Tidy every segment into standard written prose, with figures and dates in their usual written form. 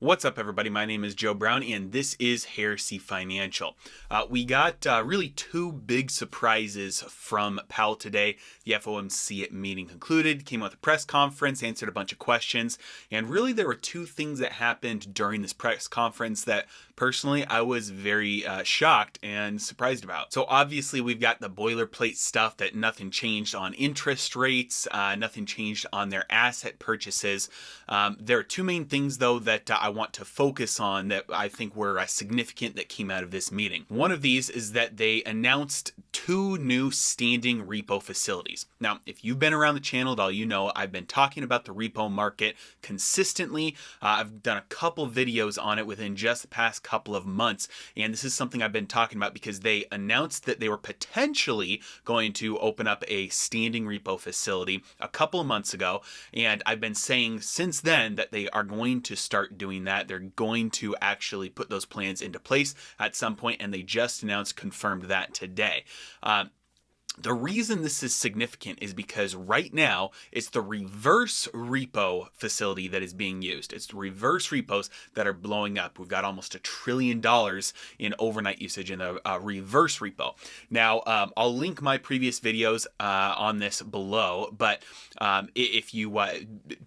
What's up, everybody? My name is Joe Brown, and this is Heresy Financial. We got really two big surprises from Powell today. The FOMC meeting concluded, came out with a press conference, answered a bunch of questions, and really there were two things that happened during this press conference that personally I was very shocked and surprised about. So obviously we've got the boilerplate stuff that nothing changed on interest rates, nothing changed on their asset purchases. There are two main things though that I want to focus on that I think were significant that came out of this meeting. One of these is that they announced two new standing repo facilities. Now, if you've been around the channel at all, you know I've been talking about the repo market consistently. I've done a couple videos on it within just the past couple of months, and this is something I've been talking about because they announced that they were potentially going to open up a standing repo facility a couple of months ago, and I've been saying since then that they are going to start doing that. They're going to actually put those plans into place at some point, and they just confirmed that today. The reason this is significant is because right now it's the reverse repo facility that is being used. It's the reverse repos that are blowing up. We've got almost $1 trillion in overnight usage in a reverse repo. Now, I'll link my previous videos on this below, but if you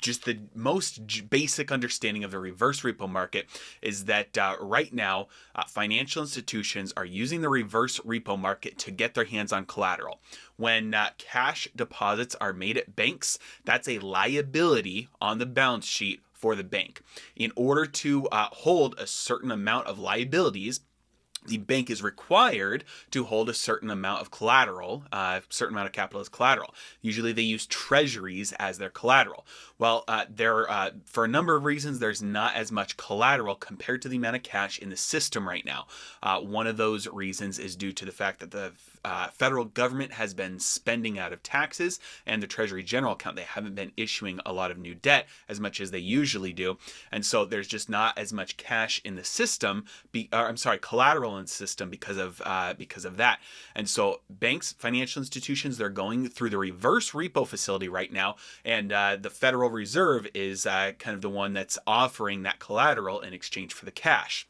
just the most basic understanding of the reverse repo market is that right now financial institutions are using the reverse repo market to get their hands on collateral. When cash deposits are made at banks, that's a liability on the balance sheet for the bank. In order to hold a certain amount of liabilities, the bank is required to hold a certain amount of collateral, a certain amount of capital as collateral. Usually they use treasuries as their collateral. Well, for a number of reasons, there's not as much collateral compared to the amount of cash in the system right now. One of those reasons is due to the fact that the federal government has been spending out of taxes, and the Treasury General account, they haven't been issuing a lot of new debt as much as they usually do. And so there's just not as much cash in the system, collateral in the system because of that. And so banks, financial institutions, they're going through the reverse repo facility right now, and the Federal Reserve is kind of the one that's offering that collateral in exchange for the cash.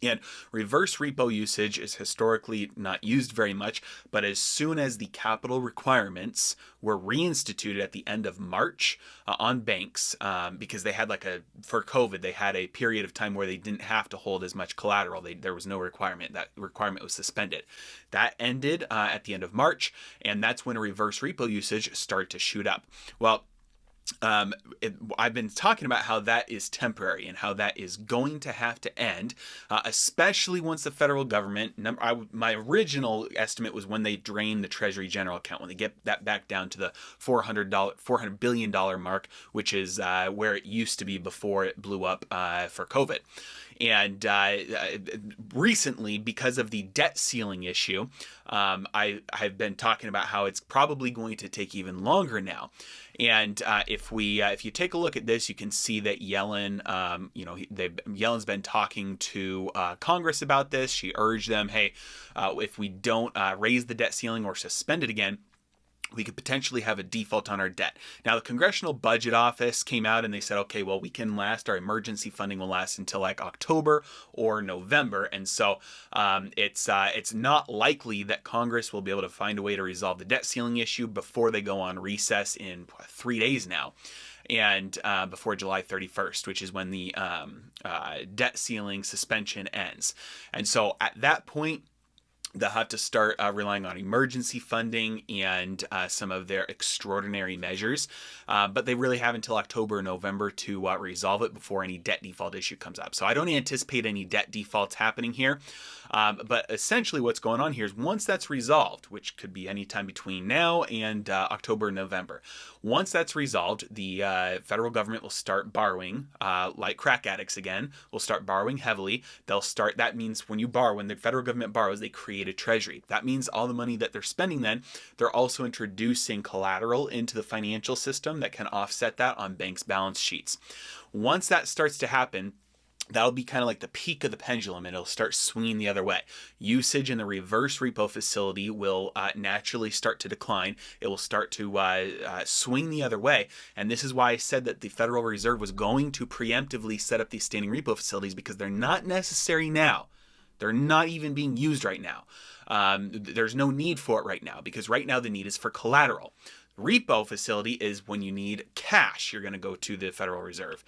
And reverse repo usage is historically not used very much, but as soon as the capital requirements were reinstituted at the end of March on banks, because they had for COVID, they had a period of time where they didn't have to hold as much collateral. There was no requirement. That requirement was suspended. That ended at the end of March, and that's when reverse repo usage started to shoot up. Well, I've been talking about how that is temporary and how that is going to have to end, especially once the federal government, my original estimate was when they drain the Treasury General account, when they get that back down to the $400 billion mark, which is where it used to be before it blew up for COVID. And recently, because of the debt ceiling issue, I've been talking about how it's probably going to take even longer now. And if you take a look at this, you can see that Yellen, Yellen's been talking to Congress about this. She urged them, hey, if we don't raise the debt ceiling or suspend it again, we could potentially have a default on our debt. Now, the Congressional Budget Office came out and they said, okay, well, our emergency funding will last until October or November. And so it's not likely that Congress will be able to find a way to resolve the debt ceiling issue before they go on recess in 3 days now. And before July 31st, which is when the debt ceiling suspension ends. And so at that point, they'll have to start relying on emergency funding and some of their extraordinary measures. But they really have until October or November to resolve it before any debt default issue comes up. So I don't anticipate any debt defaults happening here. But essentially what's going on here is once that's resolved, which could be any time between now and October and November, once that's resolved, the federal government will start borrowing like crack addicts again, will start borrowing heavily. That means when the federal government borrows, they create a treasury. That means all the money that they're spending then, they're also introducing collateral into the financial system that can offset that on banks' balance sheets. Once that starts to happen, that'll be kind of like the peak of the pendulum, and it'll start swinging the other way. Usage in the reverse repo facility will naturally start to decline. It will start to swing the other way. And this is why I said that the Federal Reserve was going to preemptively set up these standing repo facilities, because they're not necessary now. They're not even being used right now. There's no need for it right now, because right now the need is for collateral. Repo facility is when you need cash. You're going to go to the Federal Reserve,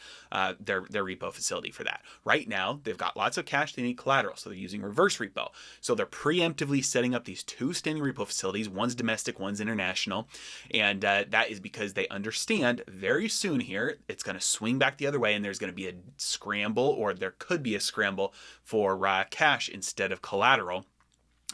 their repo facility for that. Right now, they've got lots of cash. They need collateral, so they're using reverse repo. So they're preemptively setting up these two standing repo facilities. One's domestic, one's international. And that is because they understand very soon here, it's going to swing back the other way, and there's going to be a scramble, or there could be a scramble for cash instead of collateral.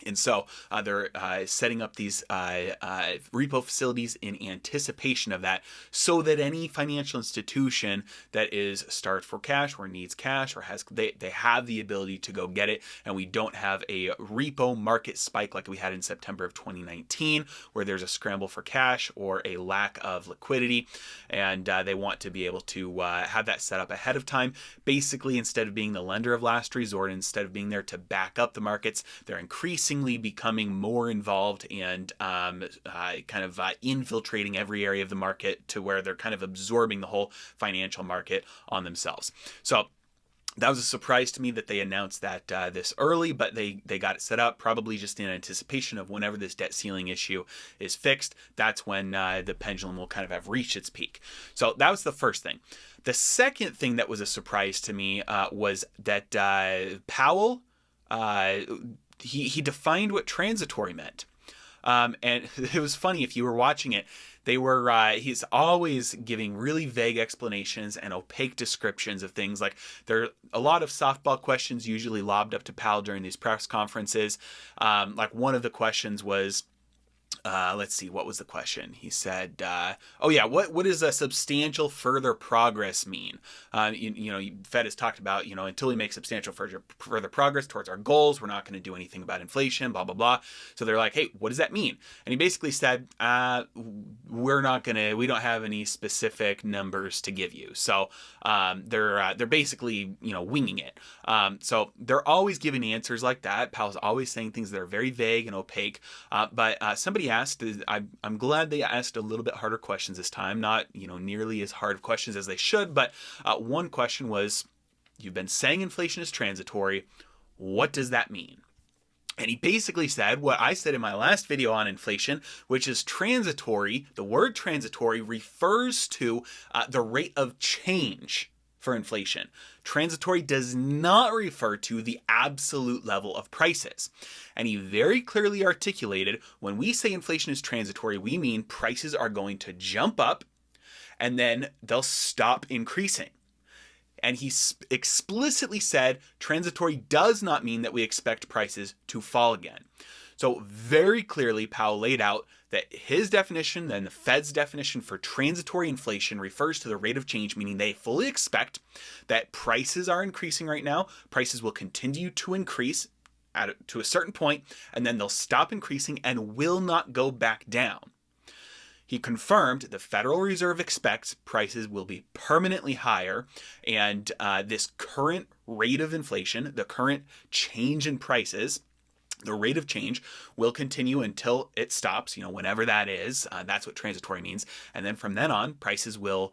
And so they're setting up these repo facilities in anticipation of that, so that any financial institution that is starved for cash or needs cash or they have the ability to go get it, and we don't have a repo market spike like we had in September of 2019, where there's a scramble for cash or a lack of liquidity, and they want to be able to have that set up ahead of time. Basically, instead of being the lender of last resort, instead of being there to back up the markets, they're increasingly becoming more involved and infiltrating every area of the market, to where they're kind of absorbing the whole financial market on themselves. So that was a surprise to me that they announced that this early, but they got it set up probably just in anticipation of whenever this debt ceiling issue is fixed. That's when the pendulum will kind of have reached its peak. So that was the first thing. The second thing that was a surprise to me was that Powell, he defined what transitory meant. And it was funny, if you were watching it, he's always giving really vague explanations and opaque descriptions of things. Like, there are a lot of softball questions usually lobbed up to Powell during these press conferences. Like, one of the questions was, let's see, what was the question? He said, what does a substantial further progress mean? Fed has talked about, until we make substantial further progress towards our goals, we're not going to do anything about inflation, blah, blah, blah. So they're like, hey, what does that mean? And he basically said, we don't have any specific numbers to give you. So they're basically, winging it. So they're always giving answers like that. Powell's always saying things that are very vague and opaque. But somebody asked, I'm glad they asked a little bit harder questions this time, not nearly as hard questions as they should, but one question was, you've been saying inflation is transitory, what does that mean? And he basically said what I said in my last video on inflation, which is transitory. The word transitory refers to the rate of change for inflation. Transitory does not refer to the absolute level of prices. And he very clearly articulated, when we say inflation is transitory, we mean prices are going to jump up and then they'll stop increasing. And he explicitly said transitory does not mean that we expect prices to fall again. So very clearly, Powell laid out that his definition and the Fed's definition for transitory inflation refers to the rate of change, meaning they fully expect that prices are increasing right now. Prices will continue to increase to a certain point, and then they'll stop increasing and will not go back down. He confirmed the Federal Reserve expects prices will be permanently higher, and this current rate of inflation, the current change in prices, the rate of change will continue until it stops, whenever that is. That's what transitory means. And then from then on, prices will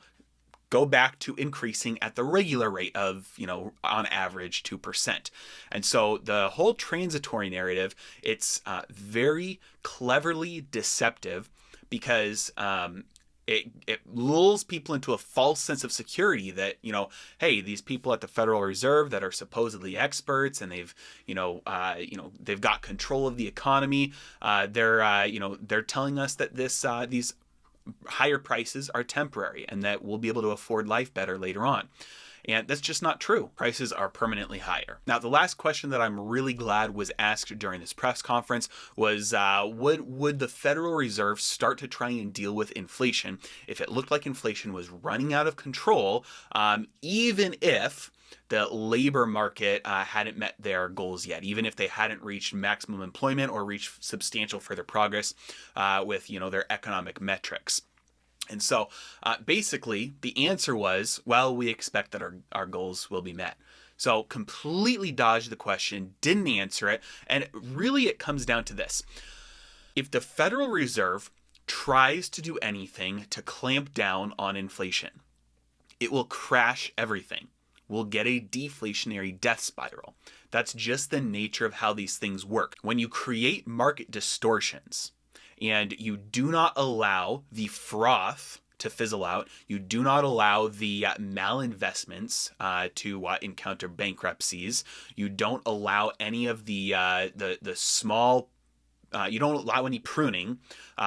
go back to increasing at the regular rate of, on average 2%. And so the whole transitory narrative, it's very cleverly deceptive, because it lulls people into a false sense of security that, hey, these people at the Federal Reserve that are supposedly experts and they've got control of the economy, they're telling us that these higher prices are temporary and that we'll be able to afford life better later on. And that's just not true. Prices are permanently higher. Now, the last question that I'm really glad was asked during this press conference was, would the Federal Reserve start to try and deal with inflation if it looked like inflation was running out of control, even if the labor market hadn't met their goals yet, even if they hadn't reached maximum employment or reached substantial further progress with their economic metrics? And so basically the answer was, well, we expect that our goals will be met. So completely dodged the question, didn't answer it. And really it comes down to this. If the Federal Reserve tries to do anything to clamp down on inflation, it will crash everything. We'll get a deflationary death spiral. That's just the nature of how these things work. When you create market distortions and you do not allow the froth to fizzle out, you do not allow the malinvestments to encounter bankruptcies, you don't allow any of the small you don't allow any pruning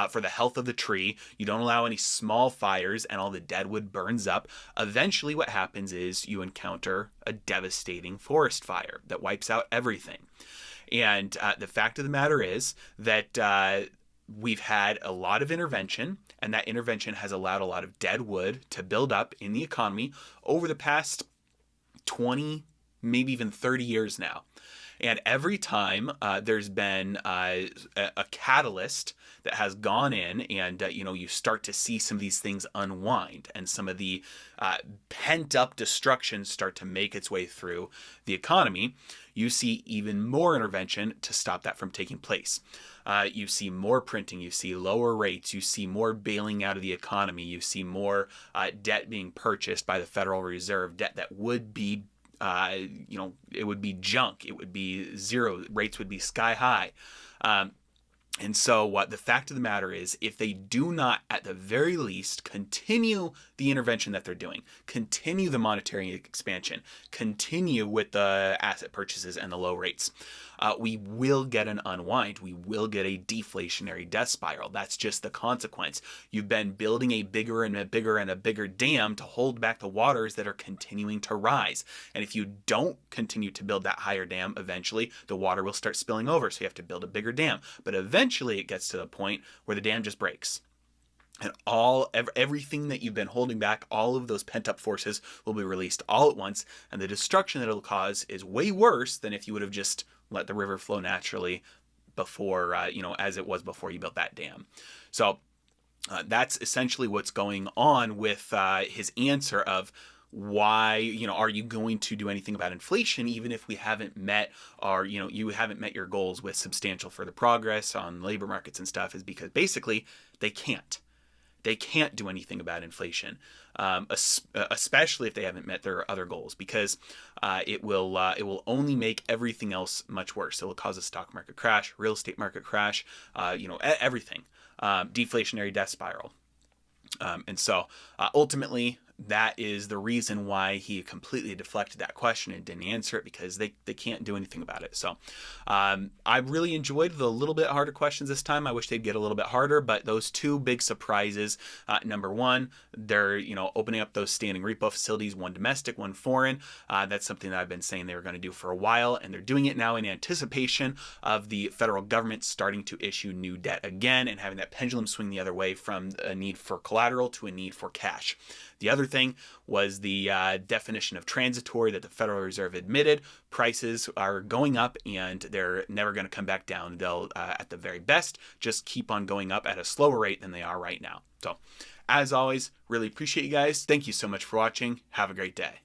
for the health of the tree. You don't allow any small fires and all the dead wood burns up. Eventually what happens is you encounter a devastating forest fire that wipes out everything. And the fact of the matter is that we've had a lot of intervention, and that intervention has allowed a lot of dead wood to build up in the economy over the past 20, maybe even 30 years now. And every time there's been a catalyst that has gone in and, you start to see some of these things unwind and some of the pent up destruction start to make its way through the economy, you see even more intervention to stop that from taking place. You see more printing, you see lower rates, you see more bailing out of the economy, you see more debt being purchased by the Federal Reserve, debt that would be it would be junk. It would be zero. Rates would be sky high. And so the fact of the matter is, if they do not, at the very least, continue the intervention that they're doing, continue the monetary expansion, continue with the asset purchases and the low rates, we will get an unwind. We will get a deflationary death spiral. That's just the consequence. You've been building a bigger and a bigger and a bigger dam to hold back the waters that are continuing to rise. And if you don't continue to build that higher dam, eventually the water will start spilling over. So you have to build a bigger dam. But eventually it gets to the point where the dam just breaks. And everything that you've been holding back, all of those pent-up forces will be released all at once. And the destruction that it'll cause is way worse than if you would have just let the river flow naturally before, as it was before you built that dam. So that's essentially what's going on with his answer of why, are you going to do anything about inflation even if we haven't met you haven't met your goals with substantial further progress on labor markets and stuff, is because basically they can't. They can't do anything about inflation, especially if they haven't met their other goals, because it will only make everything else much worse. It will cause a stock market crash, real estate market crash, everything, deflationary death spiral. And so ultimately, that is the reason why he completely deflected that question and didn't answer it, because they can't do anything about it. So I really enjoyed the little bit harder questions this time. I wish they'd get a little bit harder, but those two big surprises. Number one, they're opening up those standing repo facilities, one domestic, one foreign. That's something that I've been saying they were going to do for a while, and they're doing it now in anticipation of the federal government starting to issue new debt again and having that pendulum swing the other way from a need for collateral to a need for cash. The other thing was the definition of transitory that the Federal Reserve admitted. Prices are going up and they're never going to come back down. They'll, at the very best, just keep on going up at a slower rate than they are right now. So, as always, really appreciate you guys. Thank you so much for watching. Have a great day.